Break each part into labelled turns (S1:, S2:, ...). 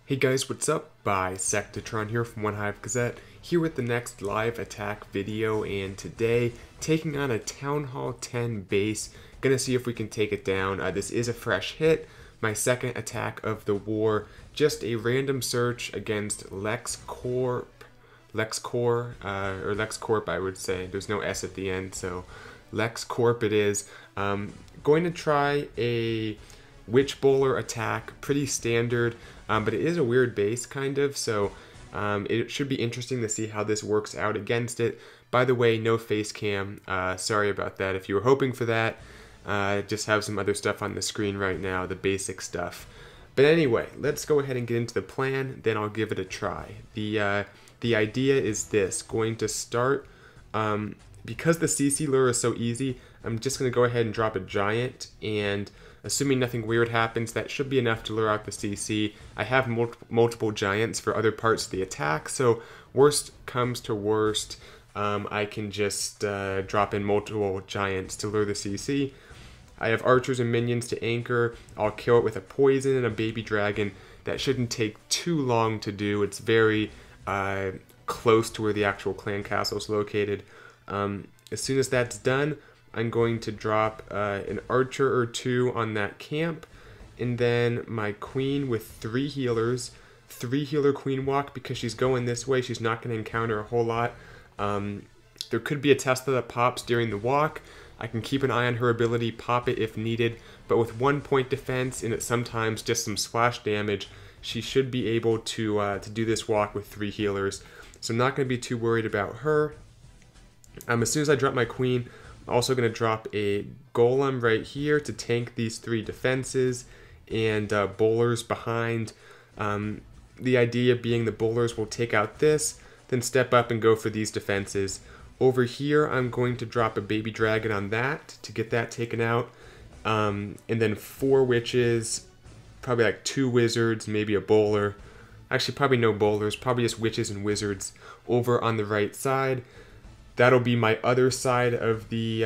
S1: Hey guys, what's up? Bisectatron here from OneHive Gazette, here with the next live attack video, and today taking on a Town Hall 10 base. Gonna see if we can take it down. This is a fresh hit, my second attack of the war, just a random search against LexCorp, or LexCorp I would say. There's no S at the end, so LexCorp it is. Going to try a Witch Bowler attack, pretty standard, but it is a weird base kind of, so it should be interesting to see how this works out against it. By the way, no face cam, sorry about that. If you were hoping for that, just have some other stuff on the screen right now, the basic stuff. But anyway, let's go ahead and get into the plan, then I'll give it a try. The idea is this, going to start, because the CC lure is so easy, I'm just going to go ahead and drop a giant, and assuming nothing weird happens, that should be enough to lure out the CC. I have multiple giants for other parts of the attack, so worst comes to worst, I can just drop in multiple giants to lure the CC. I have archers and minions to anchor. I'll kill it with a poison and a baby dragon. That shouldn't take too long to do. It's very close to where the actual clan castle is located. As soon as that's done, I'm going to drop an archer or two on that camp, and then my queen with 3 healers, 3 healer queen walk, because she's going this way, she's not going to encounter a whole lot. There could be a Tesla that pops during the walk. I can keep an eye on her ability, pop it if needed, but with 1 point defense and sometimes just some splash damage, she should be able to do this walk with 3 healers. So I'm not going to be too worried about her. As soon as I drop my queen, I'm also going to drop a golem right here to tank these 3 defenses, and bowlers behind. The idea being the bowlers will take out this, then step up and go for these defenses. Over here, I'm going to drop a baby dragon on that to get that taken out, and then 4 witches, probably like 2 wizards, maybe a bowler. Actually, probably no bowlers, probably just witches and wizards over on the right side. That'll be my other side of the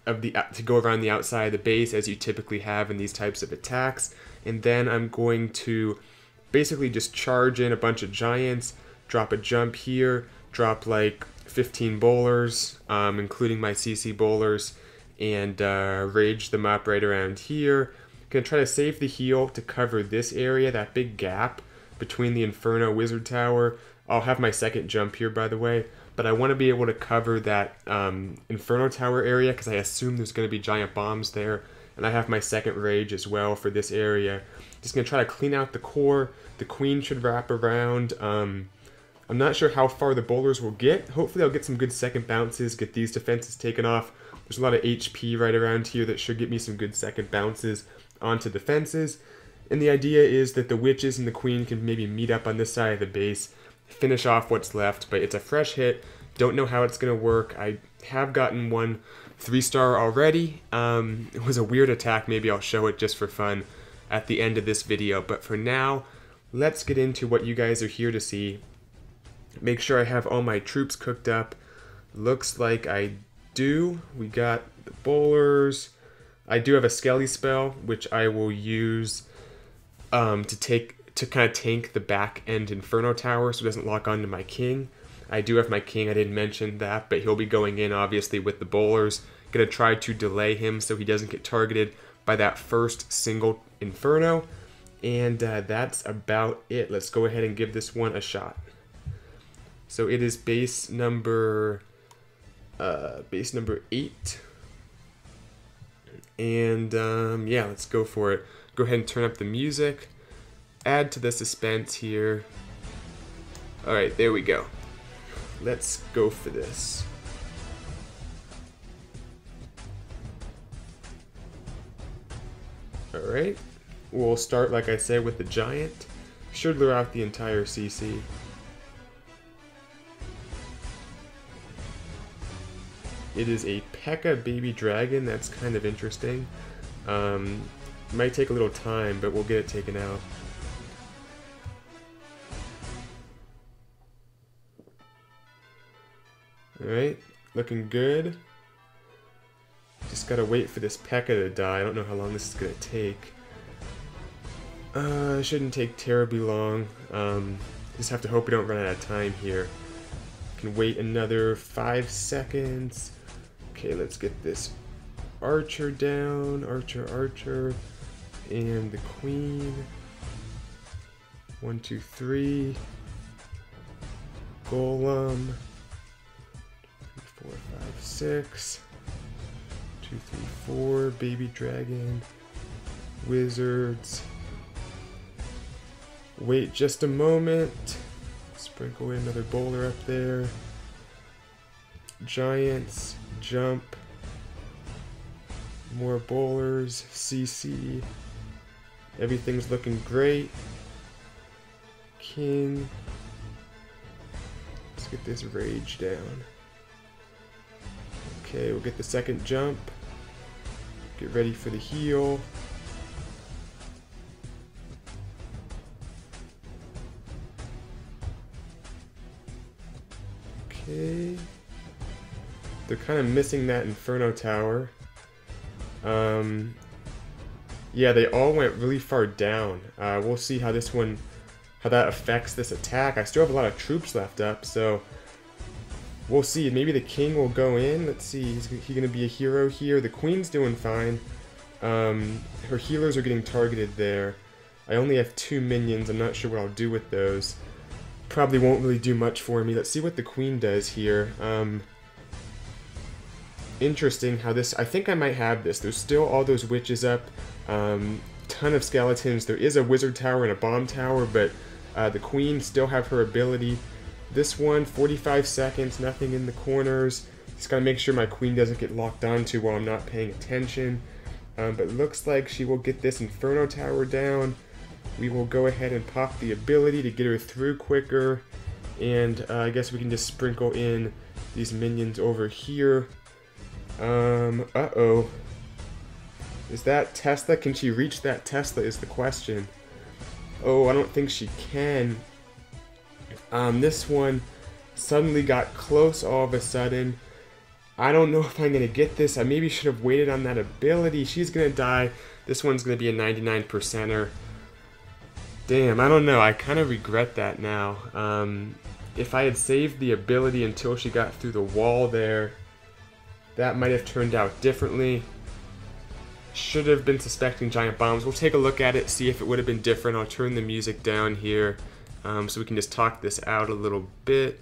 S1: to go around the outside of the base, as you typically have in these types of attacks. And then I'm going to basically just charge in a bunch of giants, drop a jump here, drop like 15 bowlers, including my CC bowlers, and rage them up right around here. Gonna try to save the heal to cover this area, that big gap between the Inferno Wizard Tower. I'll have my second jump here, by the way, but I want to be able to cover that Inferno Tower area because I assume there's going to be giant bombs there, and I have my second rage as well for this area. Just going to try to clean out the core. The queen should wrap around. I'm not sure how far the bowlers will get. Hopefully I'll get some good second bounces, get these defenses taken off. There's a lot of HP right around here that should get me some good second bounces onto defenses. And the idea is that the witches and the queen can maybe meet up on this side of the base, finish off what's left, but it's a fresh hit. Don't know how it's going to work. I have gotten one 3-star already. It was a weird attack. Maybe I'll show it just for fun at the end of this video. But for now, let's get into what you guys are here to see. Make sure I have all my troops cooked up. Looks like I do. We got the bowlers. I do have a Skelly spell, which I will use to kind of tank the back end Inferno Tower so it doesn't lock onto my king. I do have my king, I didn't mention that, but he'll be going in obviously with the bowlers. Gonna try to delay him so he doesn't get targeted by that first single Inferno. And that's about it. Let's go ahead and give this one a shot. So it is base number 8. And yeah, let's go for it. Go ahead and turn up the music. Add to the suspense here. Alright, there we go. Let's go for this. Alright, we'll start, like I said, with the giant. Should lure out the entire CC. It is a P.E.K.K.A. baby dragon. That's kind of interesting. Might take a little time, but we'll get it taken out. Alright, looking good. Just gotta wait for this P.E.K.K.A. to die. I don't know how long this is gonna take. Shouldn't take terribly long. Just have to hope we don't run out of time here. Can wait another 5 seconds. Okay, let's get this archer down. Archer. And the queen. 1, 2, 3. Golem. 3, 4, 5, 6. 2, 3, 4. Baby dragon. Wizards. Wait just a moment. Sprinkle in another bowler up there. Giants. Jump. More bowlers. CC. Everything's looking great. King. Let's get this rage down. Okay, we'll get the second jump. Get ready for the heal. Okay. They're kind of missing that Inferno Tower. Yeah, they all went really far down. We'll see how that affects this attack. I still have a lot of troops left up, so we'll see. Maybe the king will go in. Let's see. Is he going to be a hero here? The queen's doing fine. Her healers are getting targeted there. I only have 2 minions. I'm not sure what I'll do with those. Probably won't really do much for me. Let's see what the queen does here. Interesting how this... I think I might have this. There's still all those witches up. Ton of skeletons. There is a wizard tower and a bomb tower, but the queen still have her ability. This one, 45 seconds, nothing in the corners. Just gotta make sure my queen doesn't get locked onto while I'm not paying attention. But it looks like she will get this Inferno Tower down. We will go ahead and pop the ability to get her through quicker. And I guess we can just sprinkle in these minions over here. Uh-oh. Is that Tesla? Can she reach that Tesla is the question. Oh, I don't think she can. This one suddenly got close all of a sudden. I don't know if I'm going to get this. I maybe should have waited on that ability. She's going to die. This one's going to be a 99%er. Damn, I don't know. I kind of regret that now. If I had saved the ability until she got through the wall there, that might have turned out differently. Should have been suspecting giant bombs. We'll take a look at it, see if it would have been different. I'll turn the music down here so we can just talk this out a little bit.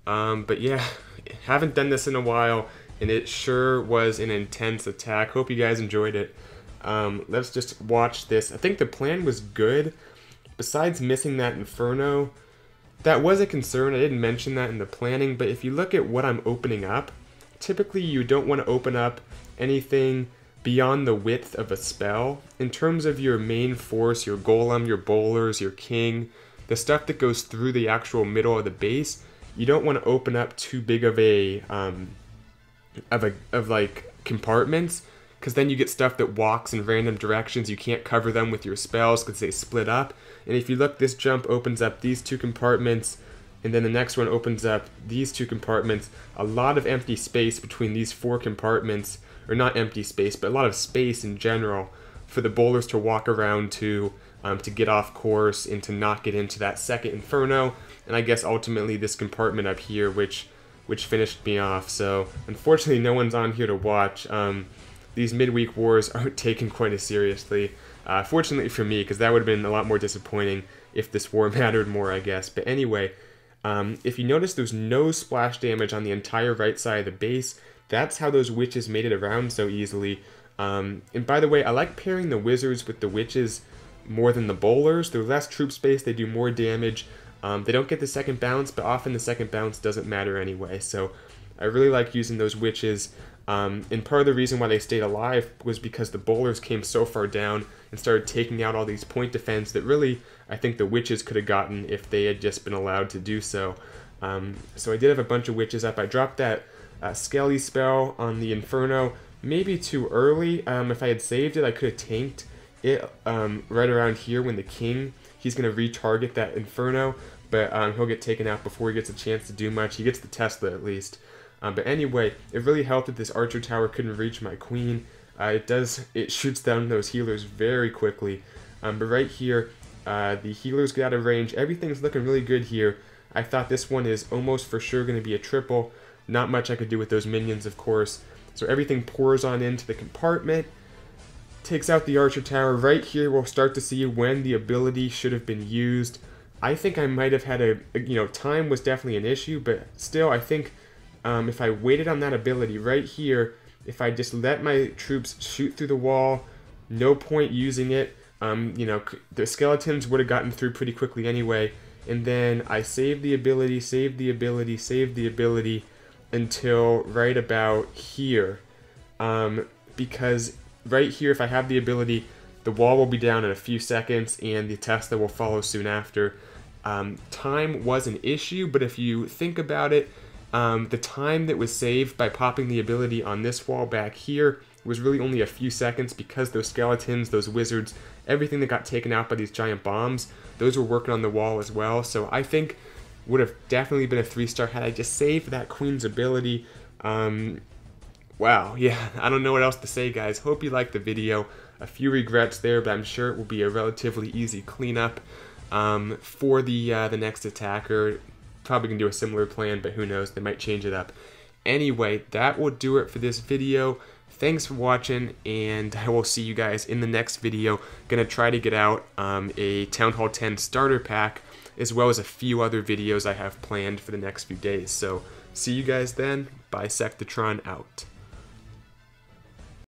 S1: But yeah, haven't done this in a while, and it sure was an intense attack. Hope you guys enjoyed it. Let's just watch this. I think the plan was good. Besides missing that Inferno, that was a concern. I didn't mention that in the planning, but if you look at what I'm opening up, typically you don't want to open up anything beyond the width of a spell. In terms of your main force, your golem, your bowlers, your king, the stuff that goes through the actual middle of the base, you don't want to open up too big of like compartments, because then you get stuff that walks in random directions. You can't cover them with your spells because they split up. And if you look, this jump opens up these 2 compartments, and then the next one opens up these 2 compartments. A lot of empty space between these 4 compartments, or not empty space, but a lot of space in general for the bowlers to walk around to get off course and to not get into that second Inferno. And I guess ultimately this compartment up here, which finished me off. So unfortunately no one's on here to watch. These midweek wars aren't taken quite as seriously. Fortunately for me, because that would have been a lot more disappointing if this war mattered more, I guess. But anyway, if you notice, there's no splash damage on the entire right side of the base. That's how those witches made it around so easily. And by the way, I like pairing the wizards with the witches more than the bowlers. They're less troop space, they do more damage. They don't get the second bounce, but often the second bounce doesn't matter anyway. So I really like using those witches. And part of the reason why they stayed alive was because the bowlers came so far down and started taking out all these point defense that really I think the witches could have gotten if they had just been allowed to do so. So I did have a bunch of witches up. I dropped that Skelly spell on the Inferno maybe too early. If I had saved it, I could have tanked it right around here when the king, he's going to retarget that Inferno, but he'll get taken out before he gets a chance to do much. He gets the Tesla at least. But anyway, it really helped that this archer tower couldn't reach my queen. It shoots down those healers very quickly. But right here, the healers get out of range. Everything's looking really good here. I thought this one is almost for sure going to be a triple. Not much I could do with those minions, of course. So everything pours on into the compartment. Takes out the archer tower. Right here, we'll start to see when the ability should have been used. I think I might have had time was definitely an issue, but still, I think if I waited on that ability right here, if I just let my troops shoot through the wall, no point using it. The skeletons would have gotten through pretty quickly anyway. And then I saved the ability, saved the ability, saved the ability until right about here. Because right here, if I have the ability, the wall will be down in a few seconds and the Tesla will follow soon after. Time was an issue, but if you think about it, the time that was saved by popping the ability on this wall back here was really only a few seconds, because those skeletons, those wizards, everything that got taken out by these giant bombs, those were working on the wall as well. So I think would have definitely been a 3-star had I just saved that queen's ability. Wow, yeah, I don't know what else to say, guys. Hope you liked the video. A few regrets there, but I'm sure it will be a relatively easy cleanup for the next attacker. Probably gonna do a similar plan, but who knows, they might change it up. Anyway, that will do it for this video. Thanks for watching, and I will see you guys in the next video. Gonna try to get out a Town Hall 10 starter pack, as well as a few other videos I have planned for the next few days. So see you guys then. Bisectatron out.